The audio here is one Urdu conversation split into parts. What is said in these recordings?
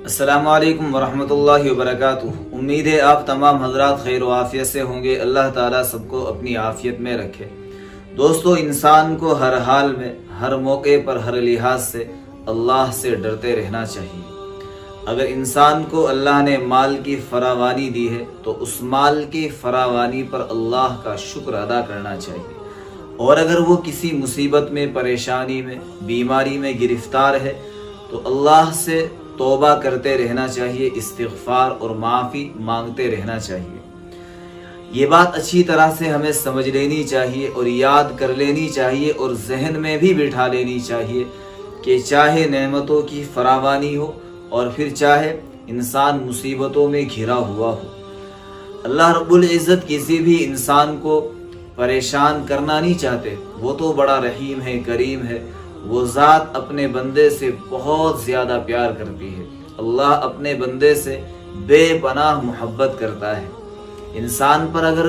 السلام علیکم ورحمۃ اللہ وبرکاتہ۔ امید ہے آپ تمام حضرات خیر و عافیت سے ہوں گے۔ اللہ تعالیٰ سب کو اپنی عافیت میں رکھے۔ دوستو، انسان کو ہر حال میں، ہر موقع پر، ہر لحاظ سے اللہ سے ڈرتے رہنا چاہیے۔ اگر انسان کو اللہ نے مال کی فراوانی دی ہے تو اس مال کی فراوانی پر اللہ کا شکر ادا کرنا چاہیے، اور اگر وہ کسی مصیبت میں، پریشانی میں، بیماری میں گرفتار ہے تو اللہ سے توبہ کرتے رہنا چاہیے، استغفار اور معافی مانگتے رہنا چاہیے۔ یہ بات اچھی طرح سے ہمیں سمجھ لینی چاہیے اور یاد کر لینی چاہیے اور ذہن میں بھی بٹھا لینی چاہیے کہ چاہے نعمتوں کی فراوانی ہو اور پھر چاہے انسان مصیبتوں میں گھرا ہوا ہو، اللہ رب العزت کسی بھی انسان کو پریشان کرنا نہیں چاہتے۔ وہ تو بڑا رحیم ہے، کریم ہے۔ وہ ذات اپنے بندے سے بہت زیادہ پیار کرتی ہے۔ اللہ اپنے بندے سے بے پناہ محبت کرتا ہے۔ انسان پر اگر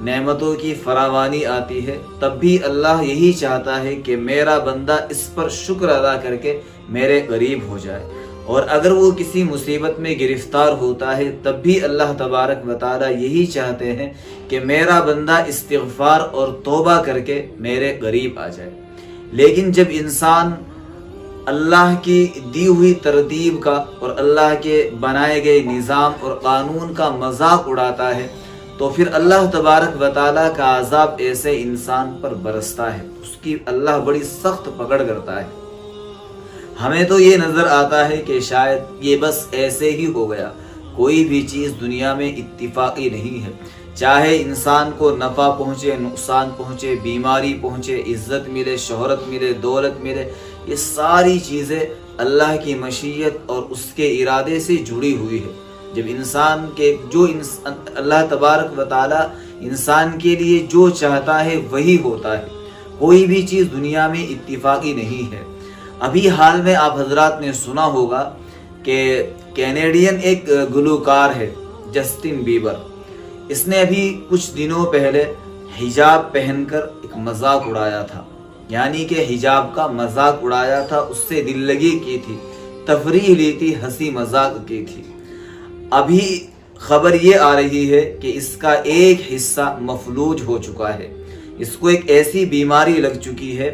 نعمتوں کی فراوانی آتی ہے تب بھی اللہ یہی چاہتا ہے کہ میرا بندہ اس پر شکر ادا کر کے میرے قریب ہو جائے، اور اگر وہ کسی مصیبت میں گرفتار ہوتا ہے تب بھی اللہ تبارک و تعالی یہی چاہتے ہیں کہ میرا بندہ استغفار اور توبہ کر کے میرے قریب آ جائے۔ لیکن جب انسان اللہ کی دی ہوئی ترتیب کا اور اللہ کے بنائے گئے نظام اور قانون کا مذاق اڑاتا ہے تو پھر اللہ تبارک و تعالیٰ کا عذاب ایسے انسان پر برستا ہے، اس کی اللہ بڑی سخت پکڑ کرتا ہے۔ ہمیں تو یہ نظر آتا ہے کہ شاید یہ بس ایسے ہی ہو گیا۔ کوئی بھی چیز دنیا میں اتفاقی نہیں ہے، چاہے انسان کو نفع پہنچے، نقصان پہنچے، بیماری پہنچے، عزت ملے، شہرت ملے، دولت ملے، یہ ساری چیزیں اللہ کی مشیت اور اس کے ارادے سے جڑی ہوئی ہے۔ جب اللہ تبارک و تعالی انسان کے لیے جو چاہتا ہے وہی ہوتا ہے۔ کوئی بھی چیز دنیا میں اتفاقی نہیں ہے۔ ابھی حال میں آپ حضرات نے سنا ہوگا کہ کینیڈین ایک گلوکار ہے جسٹن بیبر، اس نے ابھی کچھ دنوں پہلے حجاب پہن کر ایک مذاق اڑایا تھا، یعنی کہ حجاب کا مذاق اڑایا تھا، اس سے دل لگی کی تھی، تفریح لی تھی، ہنسی مذاق کی تھی۔ ابھی خبر یہ آ رہی ہے کہ اس کا ایک حصہ مفلوج ہو چکا ہے، اس کو ایک ایسی بیماری لگ چکی ہے۔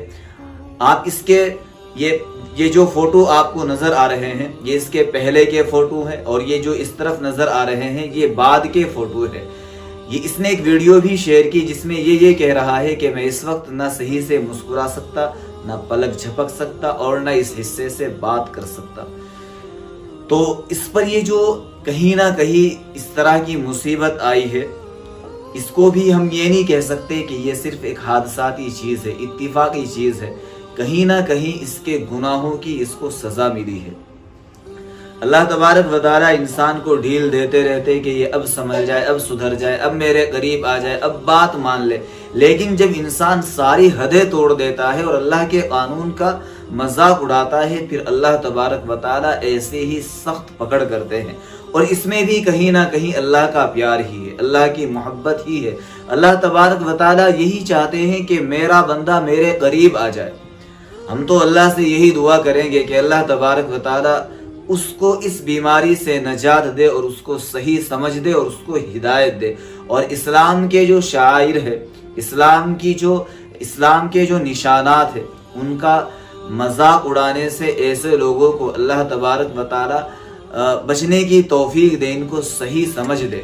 آپ اس کے یہ جو فوٹو آپ کو نظر آ رہے ہیں یہ اس کے پہلے کے فوٹو ہیں، اور یہ جو اس طرف نظر آ رہے ہیں یہ بعد کے فوٹو ہیں۔ اس نے ایک ویڈیو بھی شیئر کی جس میں یہ کہہ رہا ہے کہ میں اس وقت نہ صحیح سے مسکرا سکتا، نہ پلک جھپک سکتا، اور نہ اس حصے سے بات کر سکتا۔ تو اس پر یہ جو کہیں نہ کہیں اس طرح کی مصیبت آئی ہے، اس کو بھی ہم یہ نہیں کہہ سکتے کہ یہ صرف ایک حادثاتی چیز ہے، اتفاقی چیز ہے۔ کہیں نہ کہیں اس کے گناہوں کی اس کو سزا ملی ہے۔ اللہ تبارک و تعالیٰ انسان کو ڈھیل دیتے رہتے کہ یہ اب سمجھ جائے، اب سدھر جائے، اب میرے قریب آ جائے، اب بات مان لے۔ لیکن جب انسان ساری حدیں توڑ دیتا ہے اور اللہ کے قانون کا مذاق اڑاتا ہے، پھر اللہ تبارک و تعالیٰ ایسے ہی سخت پکڑ کرتے ہیں، اور اس میں بھی کہیں نہ کہیں اللہ کا پیار ہی ہے، اللہ کی محبت ہی ہے۔ اللہ تبارک و تعالیٰ یہی چاہتے ہیں کہ میرا بندہ میرے قریب آ جائے۔ ہم تو اللہ سے یہی دعا کریں گے کہ اللہ تبارک و تعالیٰ اس کو اس بیماری سے نجات دے اور اس کو صحیح سمجھ دے اور اس کو ہدایت دے، اور اسلام کے جو شعائر ہے، اسلام کے جو نشانات ہیں، ان کا مذاق اڑانے سے ایسے لوگوں کو اللہ تبارک و تعالیٰ بچنے کی توفیق دے، ان کو صحیح سمجھ دے۔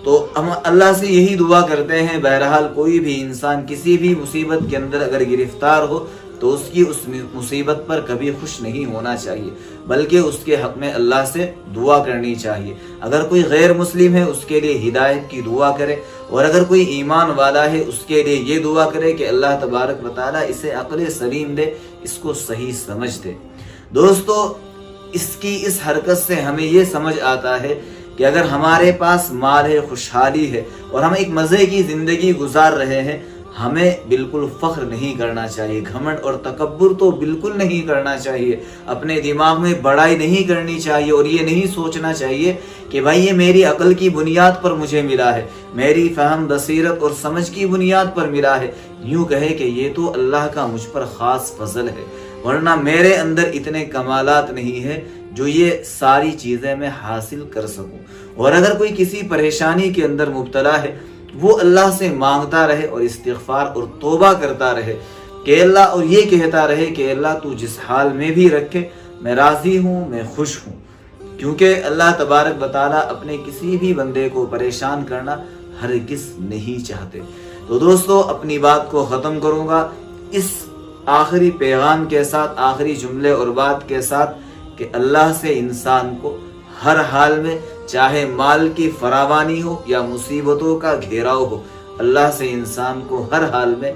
تو ہم اللہ سے یہی دعا کرتے ہیں۔ بہرحال کوئی بھی انسان کسی بھی مصیبت کے اندر اگر گرفتار ہو تو اس کی اس مصیبت پر کبھی خوش نہیں ہونا چاہیے، بلکہ اس کے حق میں اللہ سے دعا کرنی چاہیے۔ اگر کوئی غیر مسلم ہے اس کے لیے ہدایت کی دعا کرے، اور اگر کوئی ایمان والا ہے اس کے لیے یہ دعا کرے کہ اللہ تبارک و تعالیٰ اسے عقل سلیم دے، اس کو صحیح سمجھ دے۔ دوستو، اس حرکت سے ہمیں یہ سمجھ آتا ہے کہ اگر ہمارے پاس مال ہے، خوشحالی ہے، اور ہم ایک مزے کی زندگی گزار رہے ہیں، ہمیں بالکل فخر نہیں کرنا چاہیے، گھمنڈ اور تکبر تو بالکل نہیں کرنا چاہیے، اپنے دماغ میں بڑائی نہیں کرنی چاہیے، اور یہ نہیں سوچنا چاہیے کہ بھائی یہ میری عقل کی بنیاد پر مجھے ملا ہے، میری فہم، بصیرت اور سمجھ کی بنیاد پر ملا ہے۔ یوں کہے کہ یہ تو اللہ کا مجھ پر خاص فضل ہے، ورنہ میرے اندر اتنے کمالات نہیں ہے جو یہ ساری چیزیں میں حاصل کر سکوں. اور اگر کوئی کسی پریشانی کے اندر مبتلا ہے وہ اللہ سے مانگتا رہے اور استغفار اور توبہ کرتا رہے کہ اللہ، اور یہ کہتا رہے کہ اللہ تو جس حال میں بھی رکھے میں راضی ہوں، میں خوش ہوں. کیونکہ اللہ تبارک و تعالیٰ اپنے کسی بھی بندے کو پریشان کرنا ہرگز نہیں چاہتے. تو دوستو اپنی بات کو ختم کروں گا اس آخری پیغام کے ساتھ، آخری جملے اور بات کے ساتھ کہ اللہ سے انسان کو ہر حال میں، چاہے مال کی فراوانی ہو یا مصیبتوں کا گھیراؤ ہو، اللہ سے انسان کو ہر حال میں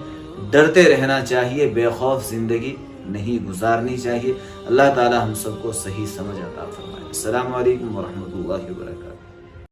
ڈرتے رہنا چاہیے، بے خوف زندگی نہیں گزارنی چاہیے. اللہ تعالی ہم سب کو صحیح سمجھ عطا فرمائے. السلام علیکم ورحمۃ اللہ وبرکاتہ.